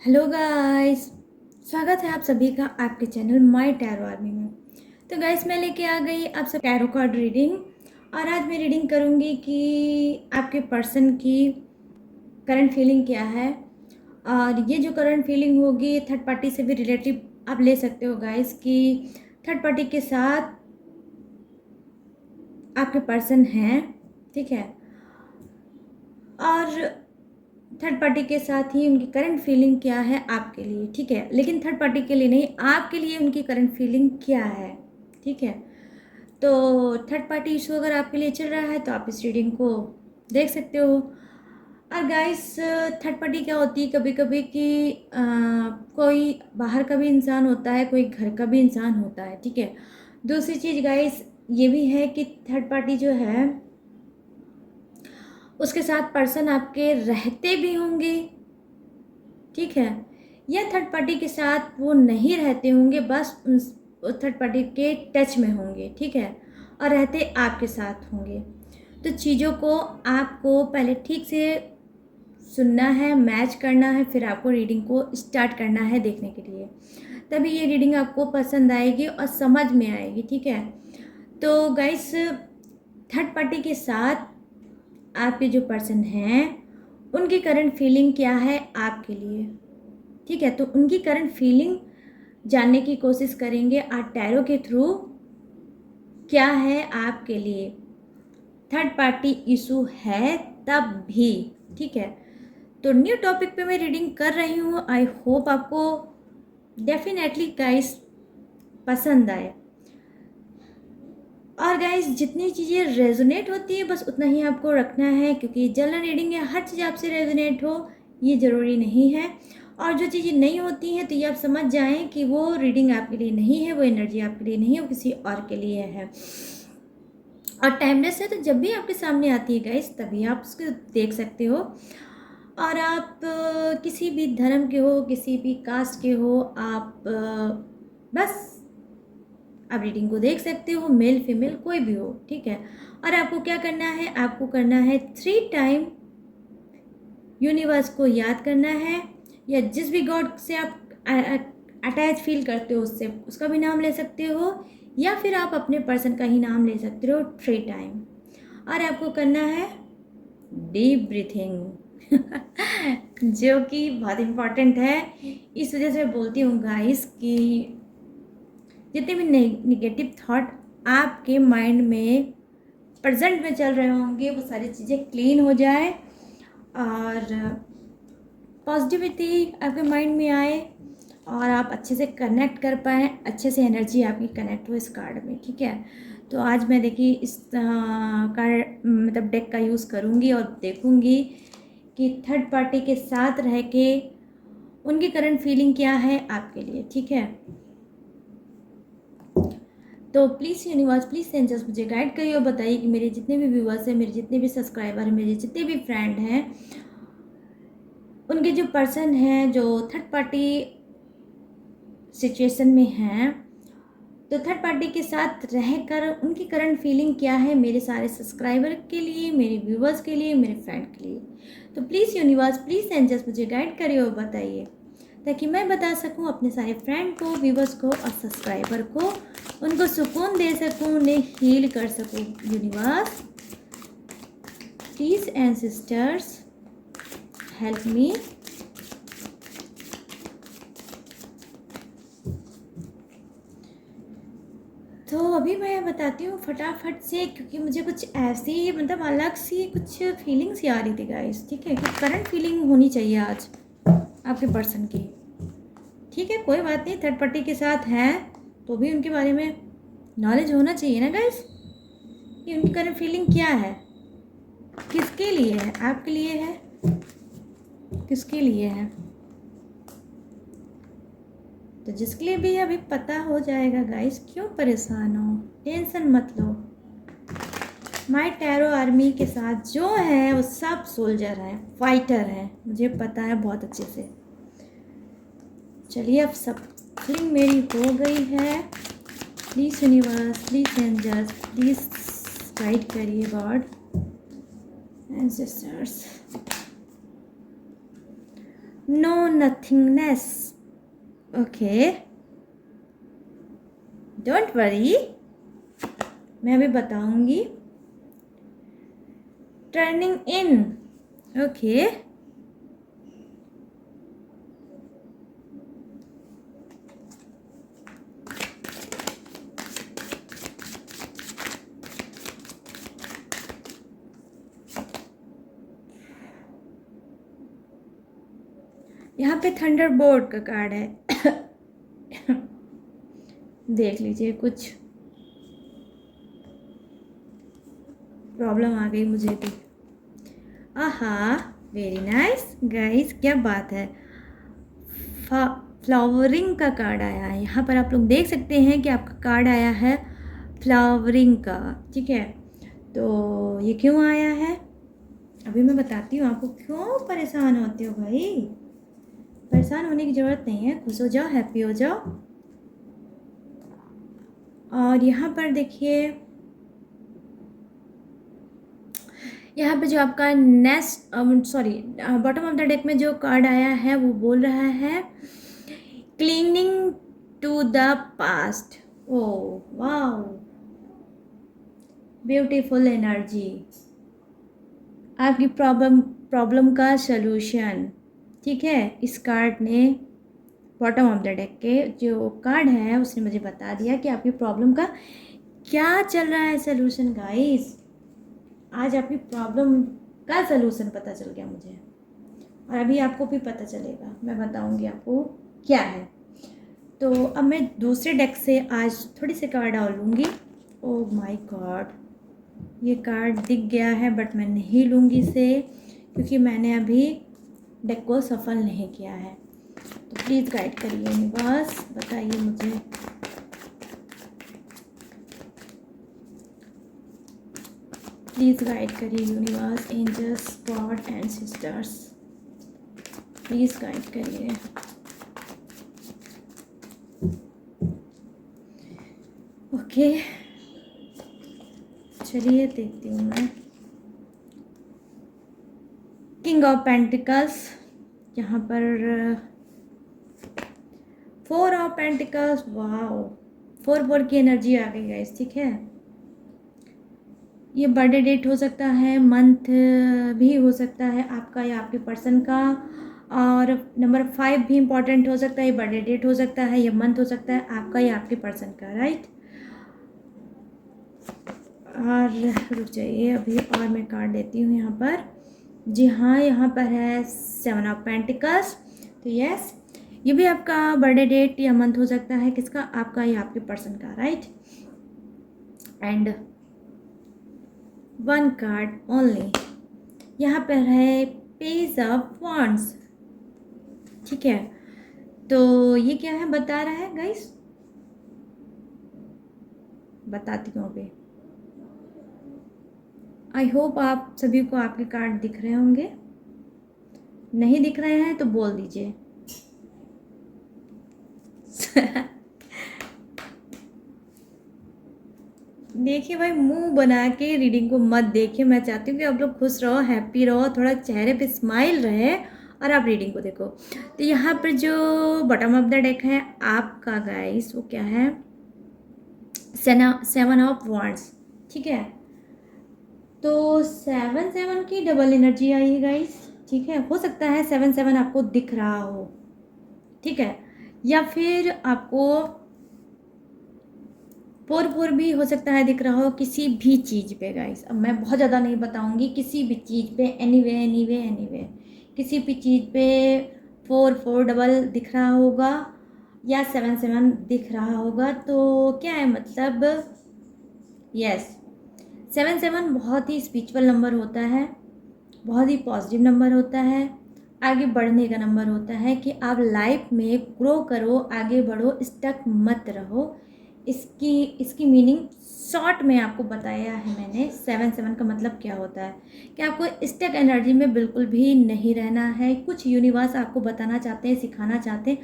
Hello guys, स्वागत है आप सभी का आपके चैनल माय टैरो आर्मी में। तो गाइस, मैं लेके आ गई आप सब टैरो कार्ड रीडिंग। और आज मैं रीडिंग करूँगी कि आपके पर्सन की करंट फीलिंग क्या है। और ये जो करंट फीलिंग होगी थर्ड पार्टी से भी रिलेटिव आप ले सकते हो गाइस, कि थर्ड पार्टी के साथ आपके पर्सन हैं, ठीक है। और थर्ड पार्टी के साथ ही उनकी करंट फीलिंग क्या है आपके लिए, ठीक है। लेकिन थर्ड पार्टी के लिए नहीं, आपके लिए उनकी करंट फीलिंग क्या है, ठीक है। तो थर्ड पार्टी इशू अगर आपके लिए चल रहा है तो आप इस रीडिंग को देख सकते हो। और गाइस, थर्ड पार्टी क्या होती है कभी कभी कि कोई बाहर का भी इंसान होता है, कोई घर का भी इंसान होता है, ठीक है। दूसरी चीज़ गाइस ये भी है कि थर्ड पार्टी जो है उसके साथ पर्सन आपके रहते भी होंगे, ठीक है। या थर्ड पार्टी के साथ वो नहीं रहते होंगे, बस थर्ड पार्टी के टच में होंगे, ठीक है। और रहते आपके साथ होंगे। तो चीज़ों को आपको पहले ठीक से सुनना है, मैच करना है, फिर आपको रीडिंग को स्टार्ट करना है देखने के लिए। तभी ये रीडिंग आपको पसंद आएगी और समझ में आएगी, ठीक है। तो गाइस, थर्ड पार्टी के साथ आपके जो पर्सन हैं उनकी करंट फीलिंग क्या है आपके लिए, ठीक है। तो उनकी करंट फीलिंग जानने की कोशिश करेंगे आज टैरो के थ्रू, क्या है आपके लिए। थर्ड पार्टी इशू है तब भी, ठीक है। तो न्यू टॉपिक पे मैं रीडिंग कर रही हूँ। आई होप आपको डेफिनेटली गाइस पसंद आए। और गाइस, जितनी चीज़ें रेजोनेट होती है बस उतना ही आपको रखना है, क्योंकि जनरल रीडिंग है, हर चीज़ आपसे रेजोनेट हो ये ज़रूरी नहीं है। और जो चीज़ें नहीं होती हैं तो ये आप समझ जाएं कि वो रीडिंग आपके लिए नहीं है, वो एनर्जी आपके लिए नहीं है, वो किसी और के लिए है। और टाइमलेस है, तो जब भी आपके सामने आती है गाइस तभी आप उसको देख सकते हो। और आप किसी भी धर्म के हो, किसी भी कास्ट के हो, आप बस आप रीडिंग को देख सकते हो, मेल फीमेल कोई भी हो, ठीक है। और आपको क्या करना है, आपको करना है 3 टाइम यूनिवर्स को याद करना है, या जिस भी गॉड से आप अटैच फील करते हो उससे उसका भी नाम ले सकते हो, या फिर आप अपने पर्सन का ही नाम ले सकते हो 3 टाइम। और आपको करना है डीप ब्रीथिंग जो कि बहुत इम्पॉर्टेंट है। इस वजह से बोलती हूँ गाइस कि जितने भी निगेटिव थॉट आपके माइंड में प्रेजेंट में चल रहे होंगे वो सारी चीज़ें क्लीन हो जाए और पॉजिटिविटी आपके माइंड में आए और आप अच्छे से कनेक्ट कर पाएँ, अच्छे से एनर्जी आपकी कनेक्ट हो इस कार्ड में, ठीक है। तो आज मैं देखिए इस कार्ड मतलब डेक का यूज़ करूँगी और देखूँगी कि थर्ड पार्टी के साथ रह के उनकी करंट फीलिंग क्या है आपके लिए, ठीक है। तो प्लीज़ यूनिवर्स, प्लीज़ एंजल्स मुझे गाइड करिए और बताइए कि मेरे जितने भी व्यूवर्स हैं, मेरे जितने भी सब्सक्राइबर हैं, मेरे जितने भी फ्रेंड हैं, उनके जो पर्सन हैं जो थर्ड पार्टी सिचुएशन में हैं, तो थर्ड पार्टी के साथ रहकर उनकी करंट फीलिंग क्या है मेरे सारे सब्सक्राइबर के लिए, मेरे व्यूवर्स के लिए, मेरे फ्रेंड के लिए। तो प्लीज़ यूनिवर्स, प्लीज़ एंजल्स मुझे गाइड करिए और बताइए, ताकि मैं बता सकूं अपने सारे फ्रेंड को, व्यूवर्स को और सब्सक्राइबर को, उनको सुकून दे सकूं, उन्हें हील कर सकूं। Universe please and sisters help me. तो अभी मैं बताती हूँ फटाफट से, क्योंकि मुझे कुछ ऐसी मतलब अलग सी कुछ फीलिंग्स ही आ रही थी गाइस, ठीक है। कि करंट फीलिंग होनी चाहिए आज आपके पर्सन की, ठीक है। कोई बात नहीं, थर्ड पार्टी के साथ हैं तो भी उनके बारे में नॉलेज होना चाहिए ना गाइस, कि उनकी करंट फीलिंग क्या है, किसके लिए है, आपके लिए है, किसके लिए है। तो जिसके लिए भी अभी पता हो जाएगा गाइस, क्यों परेशान हो, टेंशन मत लो। माय टैरो आर्मी के साथ जो है वो सब सोल्जर हैं, फाइटर हैं, मुझे पता है बहुत अच्छे से। चलिए अब सब फीलिंग मेरी हो गई है। Please universe, please angels, please guide करिए god and sisters. No nothingness. Okay, don't worry, मैं अभी बताऊंगी। टर्निंग इन। ओके, यहाँ पे थंडरबोल्ट का कार्ड है। देख लीजिए, कुछ प्रॉब्लम आ गई मुझे भी। आहा, वेरी नाइस गाइस, क्या बात है। फ्लावरिंग का कार्ड आया है यहाँ पर। आप लोग देख सकते हैं कि आपका कार्ड आया है फ्लावरिंग का। ठीक है, तो ये क्यों आया है अभी मैं बताती हूँ आपको। क्यों परेशान होते हो भाई? परेशान होने की ज़रूरत नहीं है, खुश हो जाओ, हैप्पी हो जाओ। और यहाँ पर देखिए, यहाँ पे जो आपका next bottom of the deck में जो कार्ड आया है वो बोल रहा है cleaning to the past. Oh wow, beautiful energy, आपकी प्रॉब्लम का सलूशन। ठीक है, इस कार्ड ने, बॉटम ऑफ द डेक के जो कार्ड है उसने मुझे बता दिया कि आपकी प्रॉब्लम का क्या चल रहा है सलूशन। गाइस, आज आपकी प्रॉब्लम का सलूशन पता चल गया मुझे, और अभी आपको भी पता चलेगा, मैं बताऊंगी आपको क्या है। तो अब मैं दूसरे डेक से आज थोड़ी सी कार्ड डालूंगी। ओह माय गॉड, ये कार्ड दिख गया है बट मैं नहीं लूँगी इसे, क्योंकि मैंने अभी डेक को सफल नहीं किया है। तो प्लीज़ गाइड करिए यूनिवर्स, बताइए मुझे। प्लीज़ गाइड करिए universe, angels, God and sisters, please guide करिए। ओके, चलिए देखती हूँ मैं। किंग ऑफ पेंटिकल्स, यहाँ पर 4 ऑफ पेंटिकल्स। वाओ, 4 की एनर्जी आ गई गाइस। ठीक है, ये बर्थडे डेट हो सकता है, मंथ भी हो सकता है आपका या आपके पर्सन का, और नंबर 5 भी इम्पॉर्टेंट हो सकता है। ये बर्थडे डेट हो सकता है, ये मंथ हो सकता है आपका या आपके पर्सन का, राइट। और रुक जाइए, अभी और मैं कार्ड लेती हूँ यहाँ पर। जी हाँ, यहाँ पर है 7 ऑफ पेंटिकल्स। तो यस, ये भी आपका बर्थडे डेट या मंथ हो सकता है, किसका? आपका या आपके पर्सन का, राइट। एंड 1 कार्ड ओनली, यहाँ पर है पेज ऑफ वॉन्ड्स। ठीक है, तो ये क्या है बता रहा है गाइस, बताती हूँ अभी। आई होप आप सभी को आपके कार्ड दिख रहे होंगे, नहीं दिख रहे हैं तो बोल दीजिए। देखिए भाई, मुंह बना के रीडिंग को मत देखिए। मैं चाहती हूँ कि आप लोग खुश रहो, हैप्पी रहो, थोड़ा चेहरे पे स्माइल रहे, और आप रीडिंग को देखो। तो यहाँ पर जो बॉटम ऑफ द डेक है आपका गाइस, वो क्या है? 7 ऑफ वॉन्ड्स। ठीक है, तो 7 की डबल एनर्जी आई है गाइस। ठीक है, हो सकता है 7 आपको दिख रहा हो, ठीक है, या फिर आपको 4 भी हो सकता है दिख रहा हो, किसी भी चीज़ पे गाइस। अब मैं बहुत ज़्यादा नहीं बताऊंगी, किसी भी चीज़ पे, एनीवे किसी भी चीज़ पे 4 डबल दिख रहा होगा या 7 दिख रहा होगा। तो क्या है मतलब, यस, 7 बहुत ही स्पिरिचुअल नंबर होता है, बहुत ही पॉजिटिव नंबर होता है, आगे बढ़ने का नंबर होता है कि आप लाइफ में ग्रो करो, आगे बढ़ो, स्टक मत रहो। इसकी मीनिंग शॉर्ट में आपको बताया है मैंने। 7 का मतलब क्या होता है कि आपको स्टक एनर्जी में बिल्कुल भी नहीं रहना है। कुछ यूनिवर्स आपको बताना चाहते हैं, सिखाना चाहते हैं,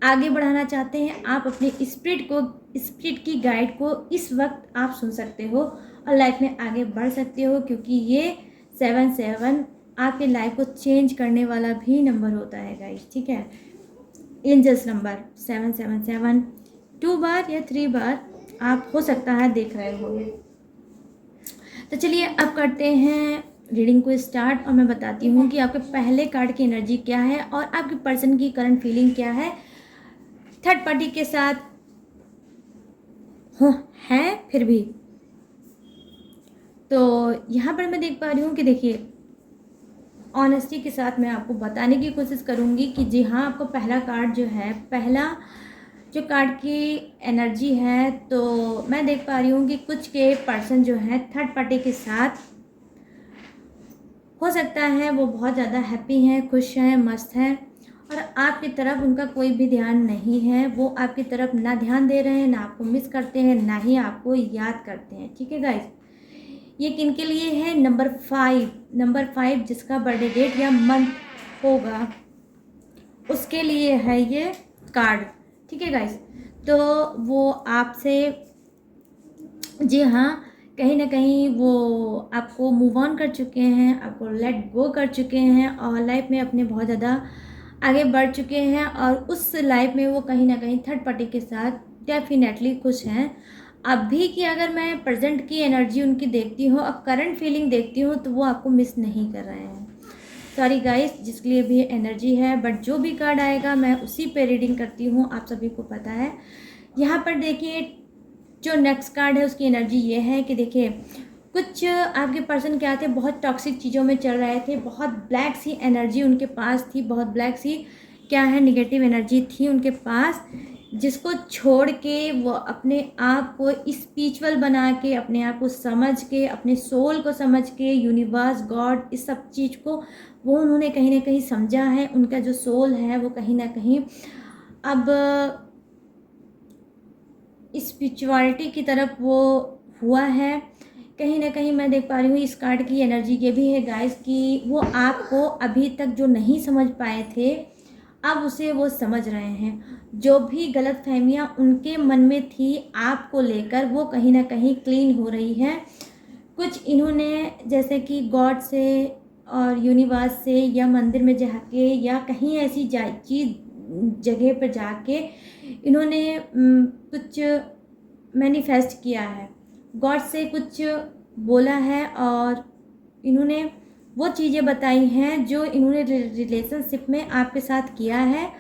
आगे बढ़ाना चाहते हैं। आप अपने स्पिरिट की गाइड को इस वक्त आप सुन सकते हो और लाइफ में आगे बढ़ सकते हो, क्योंकि ये 7 आपके लाइफ को चेंज करने वाला भी नंबर होता है गाइस, ठीक है। एंजल्स नंबर 777 2 बार या 3 बार आप हो सकता है देख रहे होंगे। तो चलिए अब करते हैं रीडिंग को स्टार्ट, और मैं बताती हूँ कि आपके पहले कार्ड की एनर्जी क्या है और आपके पर्सन की करंट फीलिंग क्या है थर्ड पार्टी के साथ हो है फिर भी। तो यहाँ पर मैं देख पा रही हूँ कि देखिए ऑनेस्टी के साथ मैं आपको बताने की कोशिश करूँगी कि जी हाँ, आपको पहला कार्ड जो है, पहला जो कार्ड की एनर्जी है, तो मैं देख पा रही हूँ कि कुछ के पर्सन जो है थर्ड पार्टी के साथ हो सकता है वो बहुत ज़्यादा हैप्पी हैं, खुश हैं, मस्त हैं, और आपकी तरफ उनका कोई भी ध्यान नहीं है। वो आपकी तरफ ना ध्यान दे रहे हैं, ना आपको मिस करते हैं, ना ही आपको याद करते हैं, ठीक है गाइस। ये किनके लिए है? नंबर 5 जिसका बर्थडे डेट या मंथ होगा उसके लिए है ये कार्ड, ठीक है गाइस। तो वो आपसे जी हाँ, कहीं ना कहीं वो आपको मूव ऑन कर चुके हैं, आपको लेट गो कर चुके हैं, और लाइफ में अपने बहुत ज़्यादा आगे बढ़ चुके हैं, और उस लाइफ में वो कहीं ना कहीं थर्ड पार्टी के साथ डेफिनेटली खुश हैं। अभी की अगर मैं प्रेजेंट की एनर्जी उनकी देखती हूँ और करंट फीलिंग देखती हूँ तो वो आपको मिस नहीं कर रहे हैं। सॉरी गाइस जिसके लिए भी एनर्जी है, बट जो भी कार्ड आएगा मैं उसी पे रीडिंग करती हूँ, आप सभी को पता है। यहाँ पर देखिए जो नेक्स्ट कार्ड है उसकी एनर्जी ये है कि देखिए कुछ आपके पर्सन क्या थे, बहुत टॉक्सिक चीज़ों में चल रहे थे, बहुत ब्लैक सी एनर्जी उनके पास थी, बहुत ब्लैक सी क्या है निगेटिव एनर्जी थी उनके पास, जिसको छोड़ के वो अपने आप को स्पिरिचुअल बना के, अपने आप को समझ के, अपने सोल को समझ के, यूनिवर्स, गॉड, इस सब चीज़ को वो उन्होंने कहीं ना कहीं समझा है। उनका जो सोल है वो कहीं ना कहीं अब स्पिरिचुअलिटी की तरफ वो हुआ है। कहीं ना कहीं मैं देख पा रही हूँ इस कार्ड की एनर्जी ये भी है गाइस कि वो आपको अभी तक जो नहीं समझ पाए थे अब उसे वो समझ रहे हैं। जो भी गलत फहमियाँ उनके मन में थी आपको लेकर वो कहीं ना कहीं क्लीन हो रही है। कुछ इन्होंने जैसे कि गॉड से और यूनिवर्स से या मंदिर में जाके या कहीं ऐसी चीज़ जगह पर जाके इन्होंने कुछ मैनिफेस्ट किया है, गॉड से कुछ बोला है, और इन्होंने वो चीज़ें बताई हैं जो इन्होंने रिलेशनशिप में आपके साथ किया है,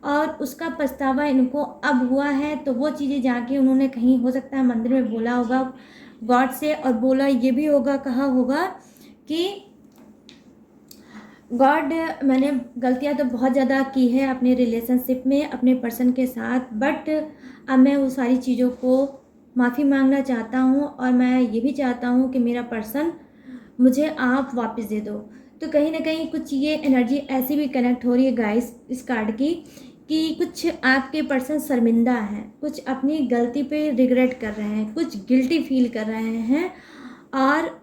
और उसका पछतावा इनको अब हुआ है। तो वो चीज़ें जाके उन्होंने कहीं हो सकता है मंदिर में बोला होगा गॉड से, और बोला ये भी होगा, कहा होगा कि गॉड मैंने गलतियां तो बहुत ज़्यादा की है अपने रिलेशनशिप में अपने पर्सन के साथ, बट अब मैं वो सारी चीज़ों को माफ़ी मांगना चाहता हूँ, और मैं ये भी चाहता हूँ कि मेरा पर्सन मुझे आप वापस दे दो। तो कहीं ना कहीं कुछ ये एनर्जी ऐसी भी कनेक्ट हो रही है गाइस इस कार्ड की कि कुछ आपके पर्सन शर्मिंदा हैं, कुछ अपनी गलती पे रिग्रेट कर रहे हैं, कुछ गिल्टी फील कर रहे हैं, और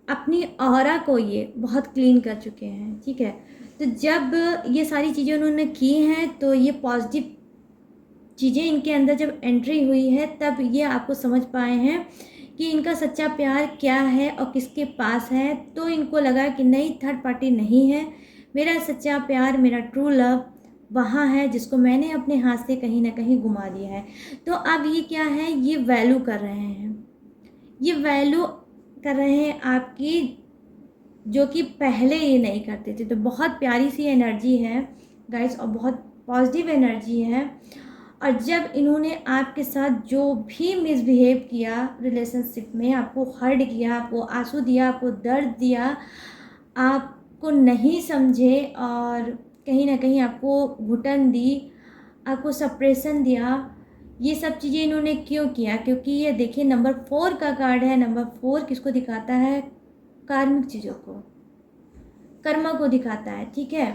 अपनी ऑरा को ये बहुत क्लीन कर चुके हैं, ठीक है। तो जब ये सारी चीज़ें उन्होंने की हैं तो ये पॉजिटिव चीज़ें इनके अंदर जब एंट्री हुई है तब ये आपको समझ पाए हैं कि इनका सच्चा प्यार क्या है और किसके पास है। तो इनको लगा कि नहीं, थर्ड पार्टी नहीं है, मेरा सच्चा प्यार, मेरा ट्रू लव वहाँ है जिसको मैंने अपने हाथ से कहीं ना कहीं घुमा दिया है। तो अब ये क्या है, ये वैल्यू कर रहे हैं, ये वैल्यू कर रहे हैं आपकी, जो कि पहले ये नहीं करते थे। तो बहुत प्यारी सी एनर्जी है गाइस और बहुत पॉजिटिव एनर्जी है। और जब इन्होंने आपके साथ जो भी मिसबिहेव किया रिलेशनशिप में, आपको हर्ट किया, आपको आंसू दिया, आपको दर्द दिया, आपको नहीं समझे, और कहीं ना कहीं आपको घुटन दी, आपको सप्रेशन दिया, ये सब चीज़ें इन्होंने क्यों किया? क्योंकि ये देखिए नंबर 4 का कार्ड है। नंबर 4 किसको दिखाता है? कार्मिक चीज़ों को, कर्मा को दिखाता है, ठीक है।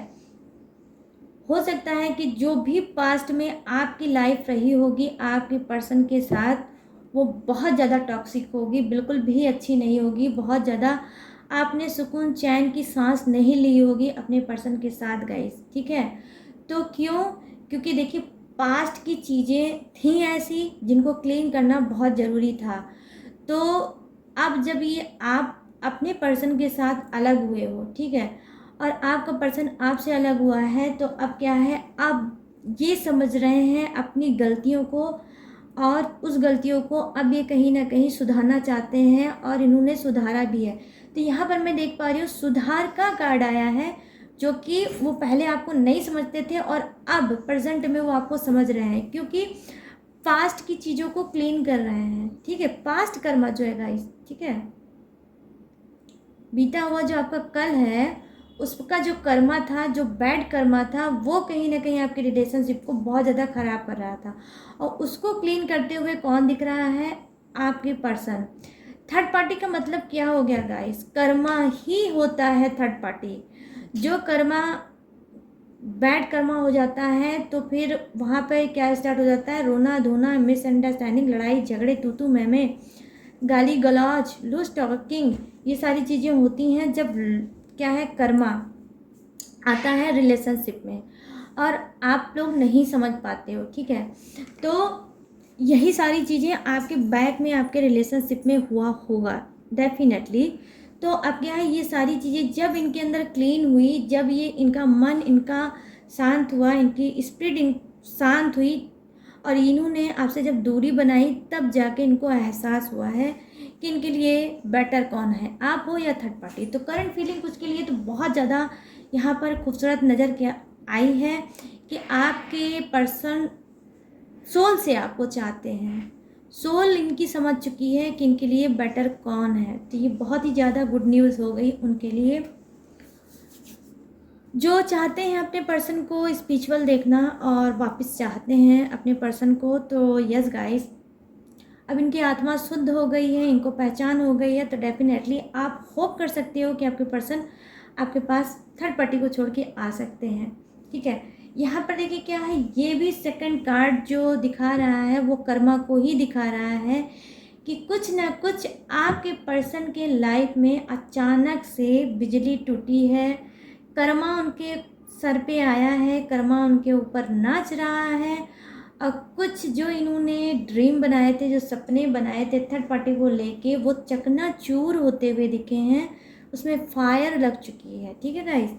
हो सकता है कि जो भी पास्ट में आपकी लाइफ रही होगी आपके पर्सन के साथ, वो बहुत ज़्यादा टॉक्सिक होगी, बिल्कुल भी अच्छी नहीं होगी, बहुत ज़्यादा आपने सुकून चैन की सांस नहीं ली होगी अपने पर्सन के साथ गाइस, ठीक है। तो क्यों? क्योंकि देखिए पास्ट की चीज़ें थी ऐसी जिनको क्लीन करना बहुत ज़रूरी था। तो अब जब ये आप अपने पर्सन के साथ अलग हुए हो, ठीक है, और आपका पर्सन आपसे अलग हुआ है, तो अब क्या है, अब ये समझ रहे हैं अपनी गलतियों को, और उस गलतियों को अब ये कहीं ना कहीं सुधारना चाहते हैं, और इन्होंने सुधारा भी है। तो यहाँ पर मैं देख पा रही हूँ सुधार का कार्ड आया है, जो कि वो पहले आपको नहीं समझते थे और अब प्रेजेंट में वो आपको समझ रहे हैं, क्योंकि पास्ट की चीज़ों को क्लीन कर रहे हैं, ठीक है। पास्ट कर्मा जो है गाइस, ठीक है, बीता हुआ जो आपका कल है उसका जो कर्मा था, जो बैड कर्मा था, वो कहीं ना कहीं आपके रिलेशनशिप को बहुत ज़्यादा ख़राब कर रहा था, और उसको क्लीन करते हुए कौन दिख रहा है, आपके पर्सन। थर्ड पार्टी का मतलब क्या हो गया गाइस, कर्मा ही होता है थर्ड पार्टी। जो कर्मा बैड कर्मा हो जाता है तो फिर वहाँ पे क्या स्टार्ट हो जाता है, रोना धोना, मिसअंडरस्टैंडिंग, लड़ाई झगड़े, तू मैं, गाली गलौज, लूज टॉकिंग, ये सारी चीज़ें होती हैं जब क्या है, कर्मा आता है रिलेशनशिप में, और आप लोग नहीं समझ पाते हो, ठीक है। तो यही सारी चीज़ें आपके बैक में आपके रिलेशनशिप में हुआ होगा डेफिनेटली। तो अब क्या है, ये सारी चीज़ें जब इनके अंदर क्लीन हुई, जब ये इनका मन इनका शांत हुआ, इनकी स्पिरिट शांत हुई, और इन्होंने आपसे जब दूरी बनाई, तब जाके इनको एहसास हुआ है कि इनके लिए बेटर कौन है, आप हो या थर्ड पार्टी। तो करंट फीलिंग कुछ के लिए तो बहुत ज़्यादा यहाँ पर खूबसूरत नज़र क्या आई है कि आपके पर्सन सोल से आपको चाहते हैं, सोल इनकी समझ चुकी है कि इनके लिए बेटर कौन है। तो ये बहुत ही ज़्यादा गुड न्यूज़ हो गई उनके लिए, जो चाहते हैं अपने पर्सन को स्पिरिचुअल देखना और वापस चाहते हैं अपने पर्सन को। तो यस गाइस, अब इनकी आत्मा शुद्ध हो गई है, इनको पहचान हो गई है, तो डेफिनेटली आप होप कर सकते हो कि आपके पर्सन आपके पास थर्ड पार्टी को छोड़ के आ सकते हैं, ठीक है। यहाँ पर देखिए क्या है, ये भी सेकंड कार्ड जो दिखा रहा है वो कर्मा को ही दिखा रहा है कि कुछ ना कुछ आपके पर्सन के लाइफ में अचानक से बिजली टूटी है, कर्मा उनके सर पे आया है, कर्मा उनके ऊपर नाच रहा है, और कुछ जो इन्होंने ड्रीम बनाए थे, जो सपने बनाए थे थर्ड पार्टी को लेके, वो चकनाचूर होते हुए दिखे हैं, उसमें फायर लग चुकी है, ठीक है गाइस।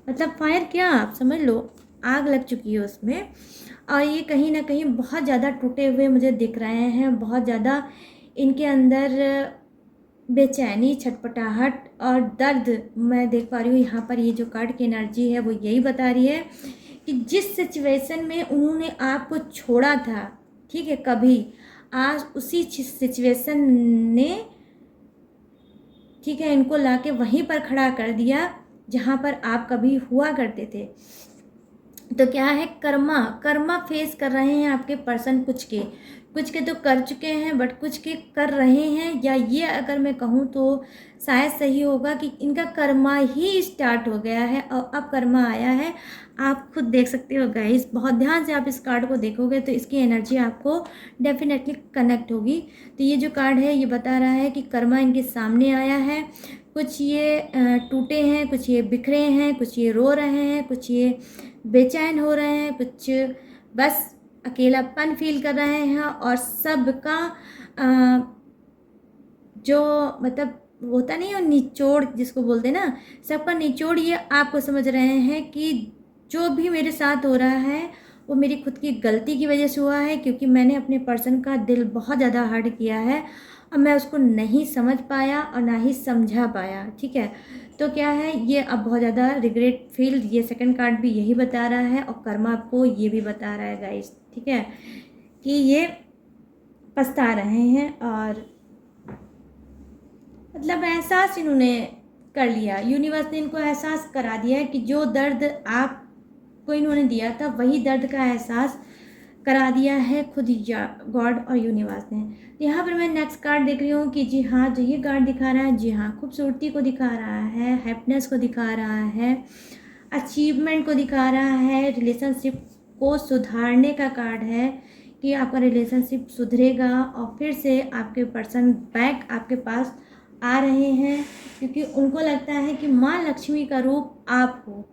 मतलब फायर क्या, आप समझ लो, आग लग चुकी है उसमें, और ये कहीं ना कहीं बहुत ज़्यादा टूटे हुए मुझे दिख रहे हैं, बहुत ज़्यादा इनके अंदर बेचैनी, छटपटाहट और दर्द मैं देख पा रही हूँ। यहाँ पर ये जो कार्ड की एनर्जी है वो यही बता रही है कि जिस सिचुएशन में उन्होंने आपको छोड़ा था, ठीक है, कभी, आज उसी सिचुएशन ने, ठीक है, इनको लाके वहीं पर खड़ा कर दिया जहाँ पर आप कभी हुआ करते थे। तो क्या है, कर्मा फेस कर रहे हैं आपके पर्सन, कुछ के तो कर चुके हैं, बट कुछ के कर रहे हैं, या ये अगर मैं कहूँ तो शायद सही होगा कि इनका कर्मा ही स्टार्ट हो गया है और अब कर्मा आया है। आप खुद देख सकते हो गाइस, बहुत ध्यान से आप इस कार्ड को देखोगे तो इसकी एनर्जी आपको डेफिनेटली कनेक्ट होगी। तो ये जो कार्ड है ये बता रहा है कि कर्मा इनके सामने आया है, कुछ ये टूटे हैं, कुछ ये बिखरे हैं, कुछ ये रो रहे हैं, कुछ ये बेचैन हो रहे हैं, कुछ बस अकेलापन फील कर रहे हैं, और सबका जो मतलब होता नहीं है निचोड़ जिसको बोलते हैं ना, सबका निचोड़ ये आपको समझ रहे हैं कि जो भी मेरे साथ हो रहा है वो मेरी खुद की गलती की वजह से हुआ है, क्योंकि मैंने अपने पर्सन का दिल बहुत ज़्यादा हर्ट किया है और मैं उसको नहीं समझ पाया और ना ही समझा पाया, ठीक है। तो क्या है, ये अब बहुत ज़्यादा रिग्रेट फील, ये सेकंड कार्ड भी यही बता रहा है, और कर्मा आपको ये भी बता रहा है गाइस, ठीक है, कि ये पछता रहे हैं, और मतलब एहसास इन्होंने कर लिया, यूनिवर्स ने इनको एहसास करा दिया है कि जो दर्द आपको इन्होंने दिया था वही दर्द का एहसास करा दिया है खुद गॉड और यूनिवर्स ने। तो यहाँ पर मैं नेक्स्ट कार्ड देख रही हूँ कि जी हाँ, जो ये कार्ड दिखा रहा है, जी हाँ, खूबसूरती को दिखा रहा है, हैप्पीनेस को दिखा रहा है, अचीवमेंट को दिखा रहा है, रिलेशनशिप को सुधारने का कार्ड है कि आपका रिलेशनशिप सुधरेगा और फिर से आपके पर्सन बैक आपके पास आ रहे हैं, क्योंकि उनको लगता है कि माँ लक्ष्मी का रूप आप हो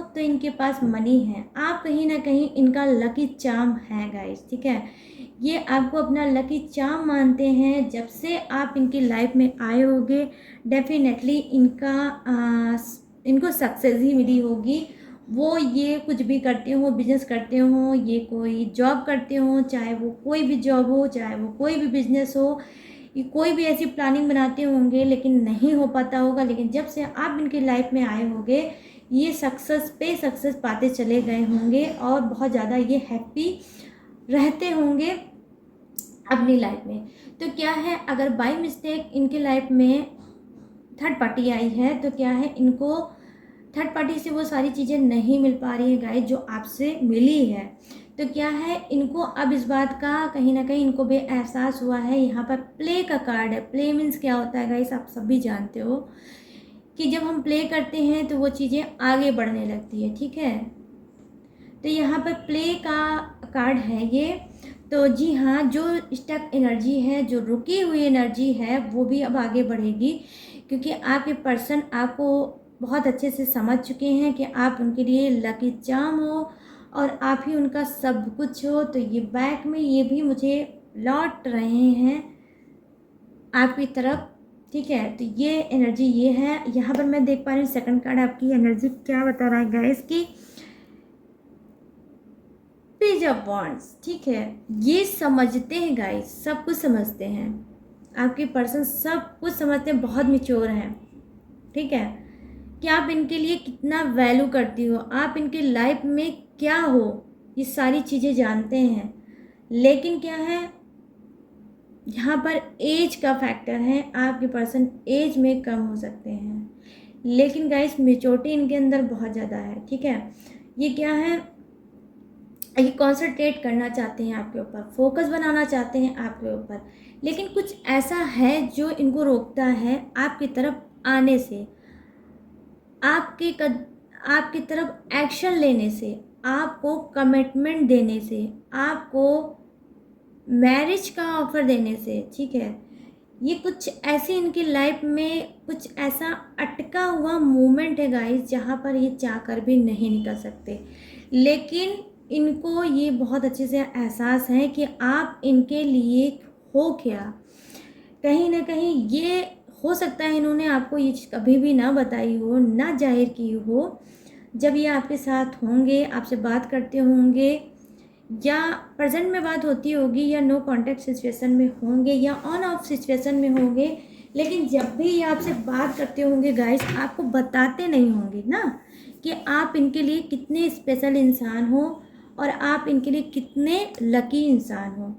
तो इनके पास मनी है, आप कहीं ना कहीं इनका लकी चार्म है गाइस, ठीक है। ये आपको अपना लकी चार्म मानते हैं। जब से आप इनकी लाइफ में आए होंगे डेफिनेटली इनको सक्सेस ही मिली होगी। वो ये कुछ भी करते हो, बिजनेस करते हो, ये कोई जॉब करते हो, चाहे वो कोई भी जॉब हो, चाहे वो कोई भी बिजनेस हो, ये कोई भी ऐसी प्लानिंग बनाते होंगे लेकिन नहीं हो पाता होगा। लेकिन जब से आप इनकी लाइफ में आए होंगे ये सक्सेस पे सक्सेस पाते चले गए होंगे और बहुत ज़्यादा ये हैप्पी रहते होंगे अपनी लाइफ में। तो क्या है, अगर बाय मिस्टेक इनके लाइफ में थर्ड पार्टी आई है तो क्या है, इनको थर्ड पार्टी से वो सारी चीज़ें नहीं मिल पा रही है गाइस जो आपसे मिली है। तो क्या है, इनको अब इस बात का कहीं ना कहीं इनको भी एहसास हुआ है। यहाँ पर प्ले का कार्ड है। प्ले मीन्स क्या होता है गाइस, आप सभी जानते हो कि जब हम प्ले करते हैं तो वो चीज़ें आगे बढ़ने लगती है, ठीक है। तो यहाँ पर प्ले का कार्ड है ये। तो जी हाँ, जो स्टक एनर्जी है, जो रुकी हुई एनर्जी है, वो भी अब आगे बढ़ेगी क्योंकि आपके पर्सन आपको बहुत अच्छे से समझ चुके हैं कि आप उनके लिए लकी चार्म हो और आप ही उनका सब कुछ हो। तो ये बैक में ये भी मुझे लौट रहे हैं आपकी तरफ, ठीक है। तो ये एनर्जी ये है। यहाँ पर मैं देख पा रही हूँ सेकंड कार्ड आपकी एनर्जी क्या बता रहा है गाइस की पेज ऑफ वॉन्ड्स, ठीक है। ये समझते हैं गाइस, सब कुछ समझते हैं, आपके पर्सन सब कुछ समझते हैं, बहुत मैच्योर हैं, ठीक है। कि आप इनके लिए कितना वैल्यू करती हो, आप इनके लाइफ में क्या हो, ये सारी चीज़ें जानते हैं। लेकिन क्या है, यहाँ पर एज का फैक्टर है। आपके पर्सन एज में कम हो सकते हैं लेकिन गाइस मेच्योरिटी इनके अंदर बहुत ज़्यादा है, ठीक है। ये क्या है, ये कॉन्सेंट्रेट करना चाहते हैं आपके ऊपर, फोकस बनाना चाहते हैं आपके ऊपर, लेकिन कुछ ऐसा है जो इनको रोकता है आपकी तरफ आने से, आपकी तरफ एक्शन लेने से, आपको कमिटमेंट देने से, आपको मैरिज का ऑफर देने से, ठीक है। ये कुछ ऐसी इनकी लाइफ में कुछ ऐसा अटका हुआ मोमेंट है गाइस जहाँ पर ये चाहकर भी नहीं निकल सकते। लेकिन इनको ये बहुत अच्छे से एहसास है कि आप इनके लिए हो क्या। कहीं ना कहीं ये हो सकता है इन्होंने आपको ये चीज़ कभी भी ना बताई हो, ना जाहिर की हो। जब ये आपके साथ होंगे, आपसे बात करते होंगे, या प्रेजेंट में बात होती होगी, या नो कांटेक्ट सिचुएशन में होंगे, या ऑन ऑफ सिचुएशन में होंगे, लेकिन जब भी ये आपसे बात करते होंगे गाइस आपको बताते नहीं होंगे ना कि आप इनके लिए कितने स्पेशल इंसान हो और आप इनके लिए कितने लकी इंसान हो।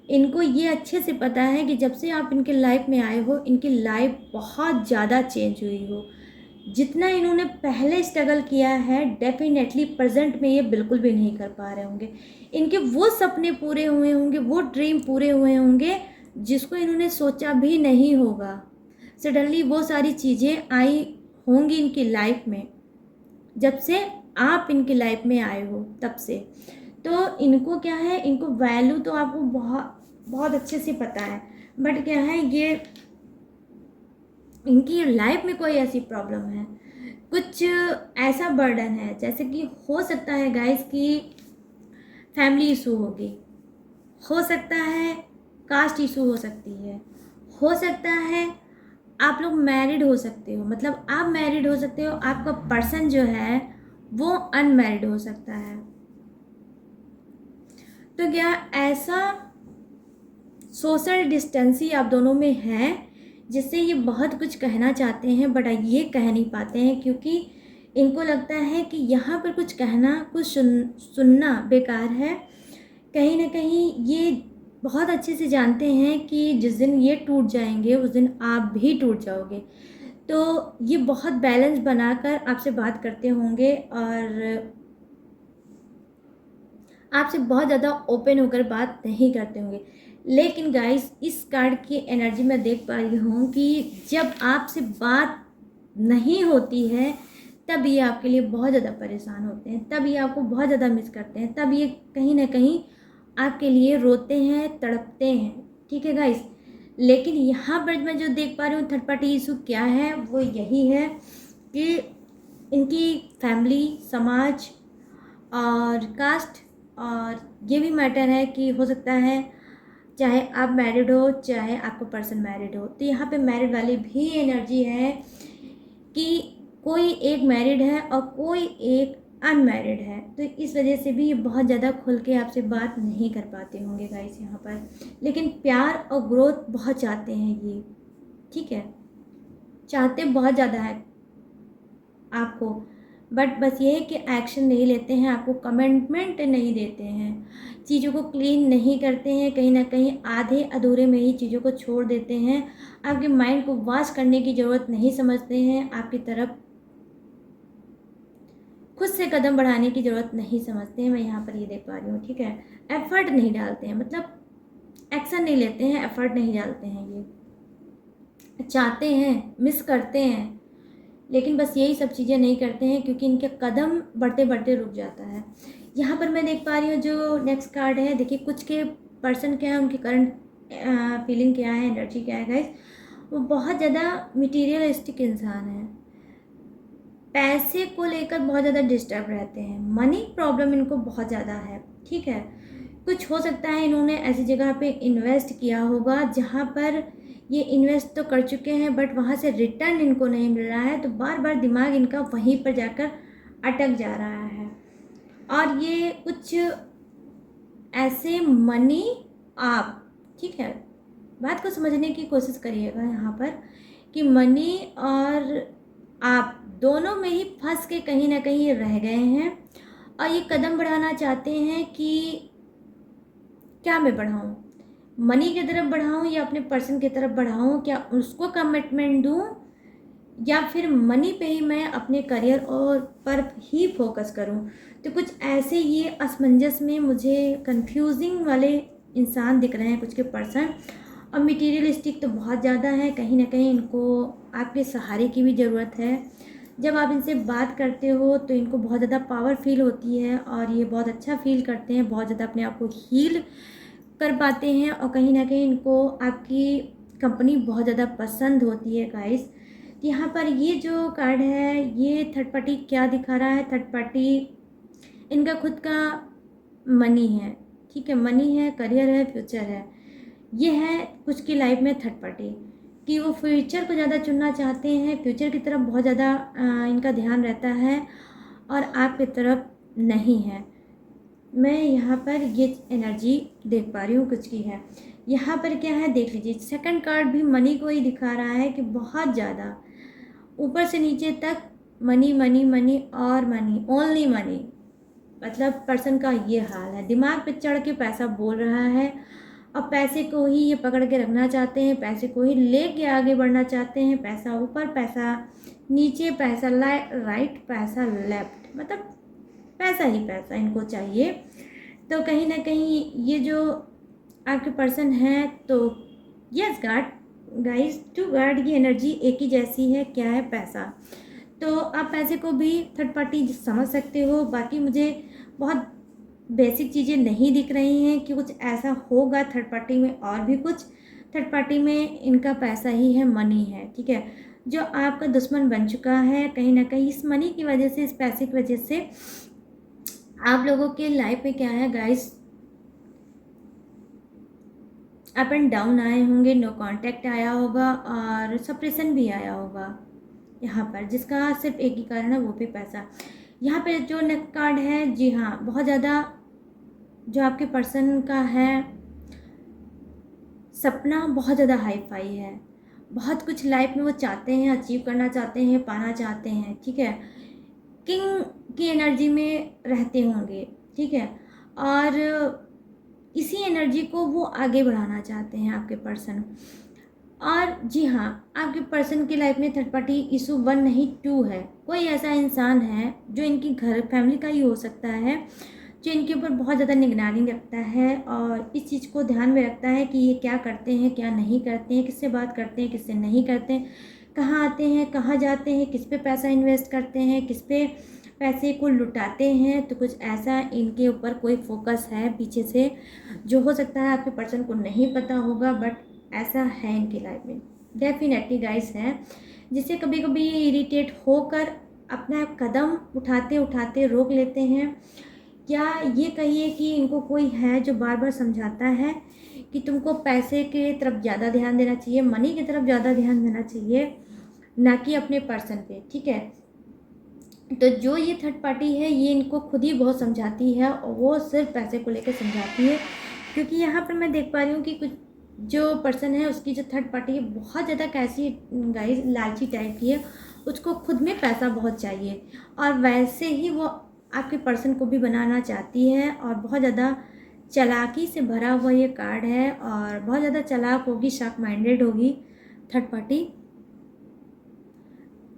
इनको ये अच्छे से पता है कि जब से आप इनके लाइफ में आए हो इनकी लाइफ बहुत ज़्यादा चेंज हुई हो। जितना इन्होंने पहले स्ट्रगल किया है डेफिनेटली प्रेजेंट में ये बिल्कुल भी नहीं कर पा रहे होंगे। इनके वो सपने पूरे हुए होंगे, वो ड्रीम पूरे हुए होंगे जिसको इन्होंने सोचा भी नहीं होगा। सडनली वो सारी चीज़ें आई होंगी इनकी लाइफ में जब से आप इनकी लाइफ में आए हो तब से। तो इनको क्या है, इनको वैल्यू तो आपको बहुत बहुत अच्छे से पता है, बट क्या है ये इनकी लाइफ में कोई ऐसी प्रॉब्लम है, कुछ ऐसा बर्डन है, जैसे कि हो सकता है गाइस कि फैमिली इशू होगी, हो सकता है कास्ट इशू हो सकती है, हो सकता है आप लोग मैरिड हो सकते हो, मतलब आप मैरिड हो सकते हो, आपका पर्सन जो है वो अनमैरिड हो सकता है। तो क्या ऐसा सोशल डिस्टेंसी आप दोनों में है जिससे ये बहुत कुछ कहना चाहते हैं बट ये कह नहीं पाते हैं क्योंकि इनको लगता है कि यहाँ पर कुछ कहना, कुछ सुनना बेकार है। कहीं ना कहीं ये बहुत अच्छे से जानते हैं कि जिस दिन ये टूट जाएंगे उस दिन आप भी टूट जाओगे। तो ये बहुत बैलेंस बनाकर आपसे बात करते होंगे और आपसे बहुत ज़्यादा ओपन होकर बात नहीं करते होंगे। लेकिन गाइस इस कार्ड की एनर्जी मैं देख पा रही हूँ कि जब आपसे बात नहीं होती है तब ये आपके लिए बहुत ज़्यादा परेशान होते हैं, तब ये आपको बहुत ज़्यादा मिस करते हैं, तब ये कहीं ना कहीं आपके लिए रोते हैं, तड़पते हैं, ठीक है गाइस। लेकिन यहाँ पर मैं जो देख पा रही हूँ थर्ड पार्टी इशू क्या है वो यही है कि इनकी फैमिली, समाज और कास्ट, और ये भी मैटर है कि हो सकता है चाहे आप मैरिड हो चाहे आपका पर्सन मैरिड हो। तो यहाँ पे मैरिड वाली भी एनर्जी है कि कोई एक मैरिड है और कोई एक अनमैरिड है, तो इस वजह से भी ये बहुत ज़्यादा खुल के आपसे बात नहीं कर पाते होंगे गाइस यहाँ पर, लेकिन प्यार और ग्रोथ बहुत चाहते हैं ये, ठीक है, चाहते बहुत ज़्यादा है आपको, बट बस ये है कि एक्शन नहीं लेते हैं, आपको कमिटमेंट नहीं देते हैं, चीज़ों को क्लीन नहीं करते हैं, कहीं ना कहीं आधे अधूरे में ही चीज़ों को छोड़ देते हैं, आपके माइंड को वॉश करने की ज़रूरत नहीं समझते हैं, आपकी तरफ खुद से कदम बढ़ाने की ज़रूरत नहीं समझते हैं। मैं यहाँ पर ये देख पा रही हूँ, ठीक है, एफर्ट नहीं डालते हैं, मतलब एक्शन नहीं लेते हैं, एफर्ट नहीं डालते हैं, ये चाहते हैं, मिस करते हैं, लेकिन बस यही सब चीज़ें नहीं करते हैं क्योंकि इनके कदम बढ़ते बढ़ते रुक जाता है। यहाँ पर मैं देख पा रही हूँ जो नेक्स्ट कार्ड है, देखिए कुछ के पर्सन क्या है, उनकी करंट फीलिंग क्या है, एनर्जी क्या है गाइस, वो बहुत ज़्यादा मटीरियलिस्टिक इंसान है, पैसे को लेकर बहुत ज़्यादा डिस्टर्ब रहते हैं, मनी प्रॉब्लम इनको बहुत ज़्यादा है, ठीक है, कुछ हो सकता है इन्होंने ऐसी जगह पे इन्वेस्ट किया होगा जहाँ पर ये इन्वेस्ट तो कर चुके हैं बट वहाँ से रिटर्न इनको नहीं मिल रहा है, तो बार बार दिमाग इनका वहीं पर जाकर अटक जा रहा है, और ये कुछ ऐसे मनी आप, ठीक है, बात को समझने की कोशिश करिएगा यहाँ पर कि मनी और आप दोनों में ही फंस के कहीं ना कहीं रह गए हैं, और ये कदम बढ़ाना चाहते हैं कि क्या मैं बढ़ाऊँ, मनी की तरफ बढ़ाऊँ या अपने पर्सन की तरफ बढ़ाऊँ, क्या उसको कमिटमेंट दूँ या फिर मनी पे ही मैं अपने करियर और पर ही फोकस करूं। तो कुछ ऐसे ये असमंजस में मुझे कंफ्यूजिंग वाले इंसान दिख रहे हैं कुछ के पर्सन, और मटीरियलिस्टिक तो बहुत ज़्यादा है, कहीं ना कहीं इनको आपके सहारे की भी ज़रूरत है, जब आप इनसे बात करते हो तो इनको बहुत ज़्यादा पावर फील होती है और ये बहुत अच्छा फील करते हैं, बहुत ज़्यादा अपने आप को हील कर पाते हैं, और कहीं ना कहीं इनको आपकी कंपनी बहुत ज़्यादा पसंद होती है गाइस। यहाँ पर ये जो कार्ड है ये थर्ड पार्टी क्या दिखा रहा है, थर्ड पार्टी इनका खुद का मनी है, ठीक है, मनी है, करियर है, फ्यूचर है, ये है कुछ की लाइफ में थर्ड पार्टी कि वो फ्यूचर को ज़्यादा चुनना चाहते हैं, फ्यूचर की तरफ बहुत ज़्यादा इनका ध्यान रहता है और आपकी तरफ नहीं है। मैं यहाँ पर ये एनर्जी देख पा रही हूँ कुछ की है। यहाँ पर क्या है देख लीजिए, सेकंड कार्ड भी मनी को ही दिखा रहा है कि बहुत ज़्यादा ऊपर से नीचे तक मनी मनी मनी और मनी, ओनली मनी, मतलब पर्सन का ये हाल है, दिमाग पे चढ़ के पैसा बोल रहा है और पैसे को ही ये पकड़ के रखना चाहते हैं, पैसे को ही लेके आगे बढ़ना चाहते हैं, पैसा ऊपर पैसा नीचे, पैसा राइट पैसा लेफ्ट, मतलब पैसा ही पैसा इनको चाहिए। तो कहीं ना कहीं ये जो आपके पर्सन है, तो यस गाइस टू गार्ड की एनर्जी एक ही जैसी है, क्या है, पैसा। तो आप पैसे को भी थर्ड पार्टी समझ सकते हो, बाकी मुझे बहुत बेसिक चीज़ें नहीं दिख रही हैं कि कुछ ऐसा होगा थर्ड पार्टी में, और भी कुछ थर्ड पार्टी में इनका पैसा ही है, मनी है, ठीक है, जो आपका दुश्मन बन चुका है कहीं ना कहीं इस मनी की वजह से, इस पैसे की वजह से। आप लोगों के लाइफ में क्या है गाइस, अप एंड डाउन आए होंगे, नो कांटेक्ट आया होगा और सप्रेशन भी आया होगा यहाँ पर, जिसका सिर्फ एक ही कारण है, वो भी पैसा। यहाँ पे जो नेक्स्ट कार्ड है, जी हाँ, बहुत ज़्यादा जो आपके पर्सन का है सपना बहुत ज़्यादा हाई फाई है, बहुत कुछ लाइफ में वो चाहते हैं, अचीव करना चाहते हैं, पाना चाहते हैं, ठीक है, किंग की एनर्जी में रहते होंगे, ठीक है, और इसी एनर्जी को वो आगे बढ़ाना चाहते हैं आपके पर्सन। और जी हाँ, आपके पर्सन की लाइफ में थर्ड पार्टी इशू 1 नहीं 2 है, कोई ऐसा इंसान है जो इनकी घर फैमिली का ही हो सकता है, जो इनके ऊपर बहुत ज़्यादा निगरानी रखता है और इस चीज़ को ध्यान में रखता है कि ये क्या करते हैं, क्या नहीं करते हैं, किससे बात करते हैं, किससे नहीं करते हैं, कहाँ आते हैं, कहाँ जाते हैं, किस पे पैसा इन्वेस्ट करते हैं, किस पे पैसे को लुटाते हैं। तो कुछ ऐसा इनके ऊपर कोई फोकस है पीछे से, जो हो सकता है आपके पर्सन को नहीं पता होगा, बट ऐसा है इनकी लाइफ में, डेफिनेटली गाइस है, जिससे कभी कभी ये इरिटेट होकर अपना कदम उठाते उठाते रोक लेते हैं। या ये कहिए कि इनको कोई है जो बार बार समझाता है कि तुमको पैसे की तरफ ज़्यादा ध्यान देना चाहिए, मनी की तरफ ज़्यादा ध्यान देना चाहिए, ना कि अपने पर्सन पे, ठीक है। तो जो ये थर्ड पार्टी है ये इनको खुद ही बहुत समझाती है और वो सिर्फ पैसे को लेकर समझाती है, क्योंकि यहाँ पर मैं देख पा रही हूँ कि कुछ जो पर्सन है उसकी जो थर्ड पार्टी है बहुत ज़्यादा कैसी गाइस लालची टाइप की है, उसको खुद में पैसा बहुत चाहिए और वैसे ही वो आपके पर्सन को भी बनाना चाहती है और बहुत ज़्यादा चालाकी से भरा हुआ ये कार्ड है और बहुत ज़्यादा चालाक होगी, शार्प माइंडेड होगी third party.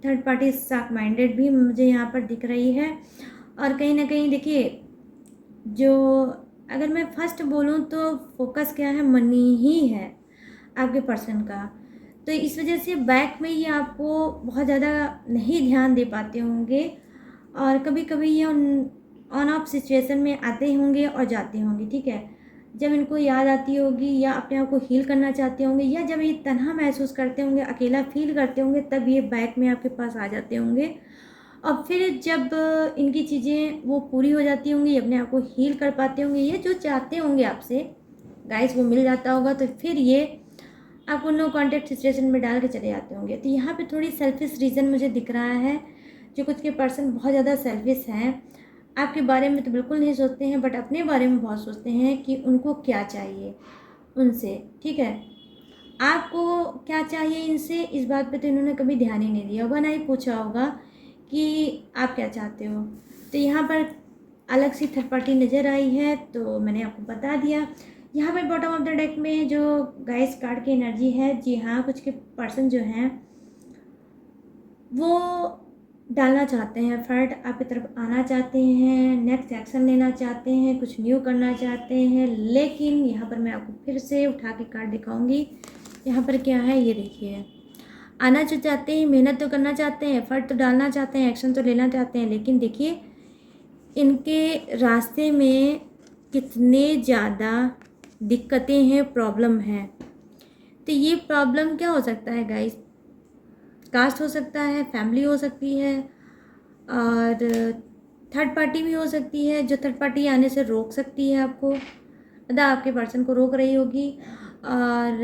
Third party sharp minded भी मुझे यहाँ पर दिख रही है। और कहीं ना कहीं देखिए, जो अगर मैं फर्स्ट बोलूँ तो फोकस क्या है, मनी ही है आपके पर्सन का। तो इस वजह से बैक में ये आपको बहुत ज़्यादा नहीं ध्यान दे पाते होंगे और कभी कभी ये ऑन ऑफ सिचुएशन में आते होंगे और जाते होंगे, ठीक है। जब इनको याद आती होगी या अपने आप को हील करना चाहते होंगे या जब ये तन्हा महसूस करते होंगे, अकेला फील करते होंगे, तब ये बैक में आपके पास आ जाते होंगे। और फिर जब इनकी चीज़ें वो पूरी हो जाती होंगी, अपने आप को हील कर पाते होंगे, ये जो चाहते होंगे आपसे गाइस वो मिल जाता होगा, तो फिर ये आपको नो कॉन्टेक्ट सिचुएशन में डाल के चले जाते होंगे। तो यहाँ पे थोड़ी सेल्फिश रीज़न मुझे दिख रहा है, जो कुछ के पर्सन बहुत ज़्यादा सेल्फिश हैं, आपके बारे में तो बिल्कुल नहीं सोचते हैं बट अपने बारे में बहुत सोचते हैं कि उनको क्या चाहिए उनसे, ठीक है। आपको क्या चाहिए इनसे, इस बात पे तो इन्होंने कभी ध्यान ही नहीं दिया होगा, ना ही पूछा होगा कि आप क्या चाहते हो। तो यहाँ पर अलग सी थर्ड पार्टी नज़र आई है, तो मैंने आपको बता दिया। यहाँ पर बॉटम ऑफ द डेक में जो गाइस कार्ड की एनर्जी है, जी हाँ, कुछ के पर्सन जो हैं वो डालना चाहते हैं एफर्ट, आपकी तरफ आना चाहते हैं, नेक्स्ट एक्शन लेना चाहते हैं, कुछ न्यू करना चाहते हैं। लेकिन यहाँ पर मैं आपको फिर से उठा के कार्ड दिखाऊंगी। यहाँ पर क्या है ये देखिए, आना जो चाहते हैं, मेहनत तो करना चाहते हैं, एफर्ट तो डालना चाहते हैं, एक्शन तो लेना चाहते हैं, लेकिन देखिए इनके रास्ते में कितने ज़्यादा दिक्कतें हैं, प्रॉब्लम हैं। तो ये प्रॉब्लम क्या हो सकता है गाइस, कास्ट हो सकता है, फैमिली हो सकती है और थर्ड पार्टी भी हो सकती है, जो थर्ड पार्टी आने से रोक सकती है आपको, मतलब आपके पर्सन को रोक रही होगी। और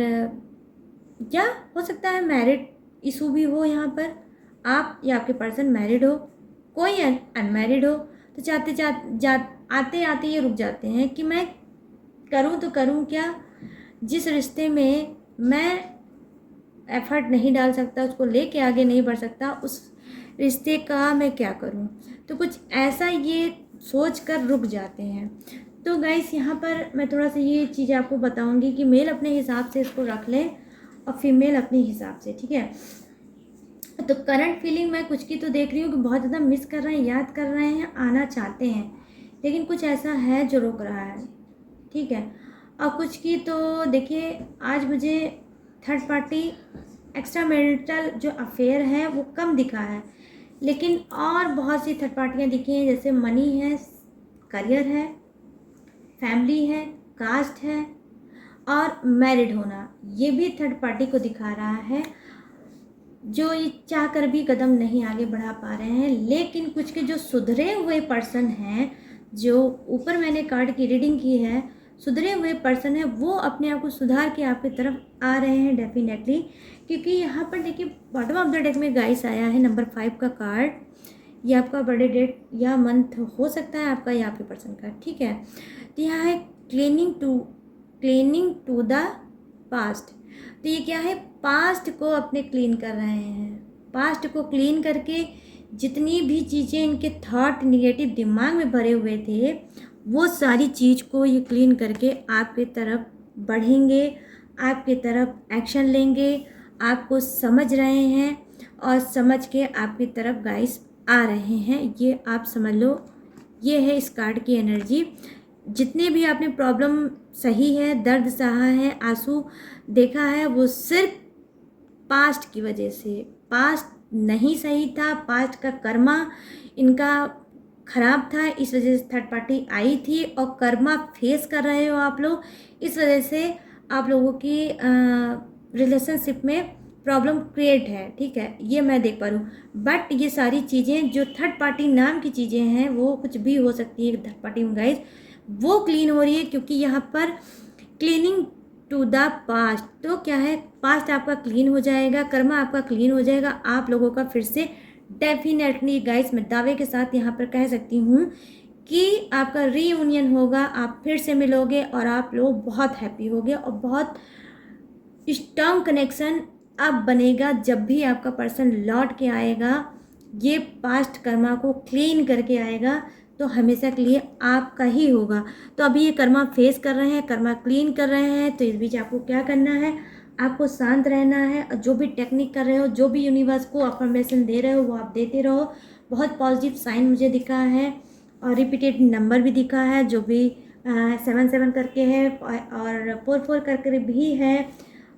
या हो सकता है मैरिड इशू भी हो, यहाँ पर आप या आपके पर्सन मैरिड हो, कोई अनमैरिड हो, तो आते आते ये रुक जाते हैं कि मैं करूँ तो करूँ क्या, जिस रिश्ते में मैं एफर्ट नहीं डाल सकता, उसको लेके आगे नहीं बढ़ सकता, उस रिश्ते का मैं क्या करूं। तो कुछ ऐसा ये सोच कर रुक जाते हैं। तो गाइस यहाँ पर मैं थोड़ा सा ये चीज़ आपको बताऊंगी कि मेल अपने हिसाब से इसको रख लें और फीमेल अपने हिसाब से, ठीक है। तो करंट फीलिंग मैं कुछ की तो देख रही हूँ कि बहुत ज़्यादा मिस कर रहे हैं, याद कर रहे हैं, आना चाहते हैं, लेकिन कुछ ऐसा है जो रोक रहा है, ठीक है। और कुछ की तो देखिए, आज मुझे थर्ड पार्टी एक्स्ट्रा मैरिटल जो अफेयर है वो कम दिखा है, लेकिन और बहुत सी थर्ड पार्टियाँ दिखी हैं, जैसे मनी है, करियर है, फैमिली है, कास्ट है और मैरिड होना, ये भी थर्ड पार्टी को दिखा रहा है, जो ये चाह कर भी कदम नहीं आगे बढ़ा पा रहे हैं। लेकिन कुछ के जो सुधरे हुए पर्सन हैं, जो ऊपर मैंने कार्ड की रीडिंग की है, सुधरे हुए पर्सन है, वो अपने आप को सुधार के आपकी तरफ आ रहे हैं डेफिनेटली। क्योंकि यहाँ पर देखिए बॉटम ऑफ द डेक में गाइस आया है नंबर 5 का कार्ड, ये आपका बर्थडे डेट या मंथ हो सकता है आपका या आपके पर्सन का, ठीक है। तो यहाँ है क्लीनिंग टू द पास्ट। तो ये क्या है, पास्ट को अपने क्लीन कर रहे हैं, पास्ट को क्लीन करके जितनी भी चीज़ें इनके थॉट निगेटिव दिमाग में भरे हुए थे, वो सारी चीज़ को ये क्लीन करके आपके तरफ बढ़ेंगे, आपके तरफ एक्शन लेंगे, आपको समझ रहे हैं और समझ के आपकी तरफ गाइस आ रहे हैं। ये आप समझ लो, ये है इस कार्ड की एनर्जी। जितने भी आपने प्रॉब्लम सही है, दर्द सहा है, आंसू देखा है, वो सिर्फ पास्ट की वजह से, पास्ट नहीं सही था, पास्ट का कर्मा इनका ख़राब था, इस वजह से थर्ड पार्टी आई थी और कर्मा फेस कर रहे हो आप लोग, इस वजह से आप लोगों की रिलेशनशिप में प्रॉब्लम क्रिएट है, ठीक है, ये मैं देख पा रही हूँ। बट ये सारी चीज़ें जो थर्ड पार्टी नाम की चीज़ें हैं, वो कुछ भी हो सकती है थर्ड पार्टी में गाइस, वो क्लीन हो रही है, क्योंकि यहाँ पर क्लीनिंग टू द पास्ट। तो क्या है, पास्ट आपका क्लीन हो जाएगा, कर्मा आपका क्लीन हो जाएगा, आप लोगों का फिर से डेफिनेटली गाइस मैं दावे के साथ यहाँ पर कह सकती हूँ कि आपका रीयूनियन होगा, आप फिर से मिलोगे और आप लोग बहुत हैप्पी होगे और बहुत स्ट्रॉन्ग कनेक्शन अब बनेगा। जब भी आपका पर्सन लौट के आएगा, ये पास्ट कर्मा को क्लीन करके आएगा तो हमेशा के लिए आपका ही होगा। तो अभी ये कर्मा फेस कर रहे हैं, कर्मा क्लीन कर रहे हैं, तो इस बीच आपको क्या करना है, आपको शांत रहना है और जो भी टेक्निक कर रहे हो, जो भी यूनिवर्स को अफर्मेशन दे रहे हो वो आप देते रहो। बहुत पॉजिटिव साइन मुझे दिखा है और रिपीटेड नंबर भी दिखा है, जो भी 7 करके है और 4 करके भी है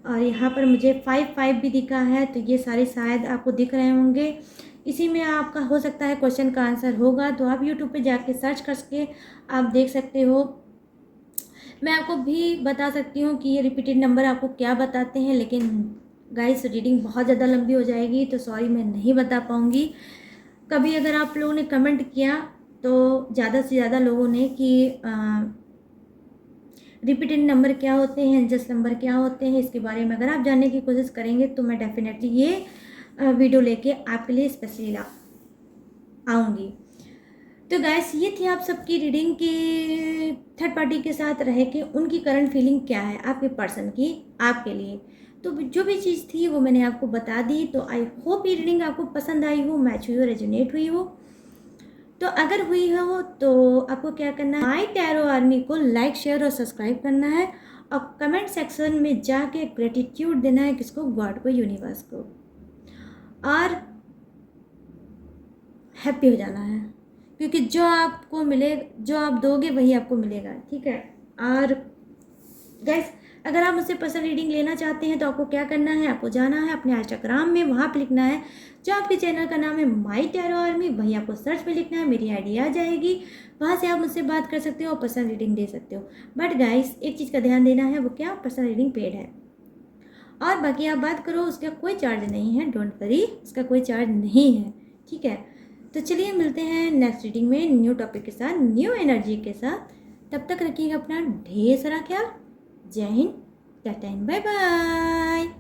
और यहाँ पर मुझे 5 भी दिखा है। तो ये सारे शायद आपको दिख रहे होंगे, इसी में आपका हो सकता है क्वेश्चन का आंसर होगा। तो आप यूट्यूब पे जाके सर्च करके आप देख सकते हो। मैं आपको भी बता सकती हूँ कि ये रिपीटेड नंबर आपको क्या बताते हैं, लेकिन गाइस रीडिंग बहुत ज़्यादा लंबी हो जाएगी तो सॉरी मैं नहीं बता पाऊँगी। कभी अगर आप लोगों ने कमेंट किया तो ज़्यादा से ज़्यादा लोगों ने कि रिपीटेड नंबर क्या होते हैं, जस्ट नंबर क्या होते हैं, इसके बारे में अगर आप जानने की कोशिश करेंगे तो मैं डेफिनेटली ये वीडियो लेके आपके लिए स्पेशली आऊँगी। तो गैस ये थी आप सबकी रीडिंग कि थर्ड पार्टी के साथ रह के उनकी करंट फीलिंग क्या है आपके पर्सन की आपके लिए। तो जो भी चीज़ थी वो मैंने आपको बता दी। तो आई होप ये रीडिंग आपको पसंद आई हो, मैच हुई हो, रेजोनेट हुई हो। तो अगर हुई हो तो आपको क्या करना है, माई टैरो आर्मी को लाइक शेयर और सब्सक्राइब करना है और कमेंट सेक्शन में जाके ग्रेटिट्यूड देना है, किसको, गॉड को, यूनिवर्स को, और हैप्पी हो जाना है क्योंकि जो आपको मिले, जो आप दोगे वही आपको मिलेगा, ठीक है। और गैस अगर आप मुझसे पर्सनल रीडिंग लेना चाहते हैं तो आपको क्या करना है, आपको जाना है अपने इंस्टाग्राम में, वहाँ पे लिखना है जो आपके चैनल का नाम है माई टैरो आर्मी, वहीं आपको सर्च पे लिखना है, मेरी आईडी आ जाएगी, वहाँ से आप मुझसे बात कर सकते हो और पर्सनल रीडिंग दे सकते हो। बट गाइस एक चीज़ का ध्यान देना है, वो क्या, पर्सनल रीडिंग पेड है और बाकी आप बात करो उसका कोई चार्ज नहीं है, डोंट वरी, उसका कोई चार्ज नहीं है, ठीक है। तो चलिए मिलते हैं नेक्स्ट रीडिंग में न्यू टॉपिक के साथ, न्यू एनर्जी के साथ। तब तक रखिएगा अपना ढेर सारा ख्याल। जय हिंद, टाटा एंड बाय बाय।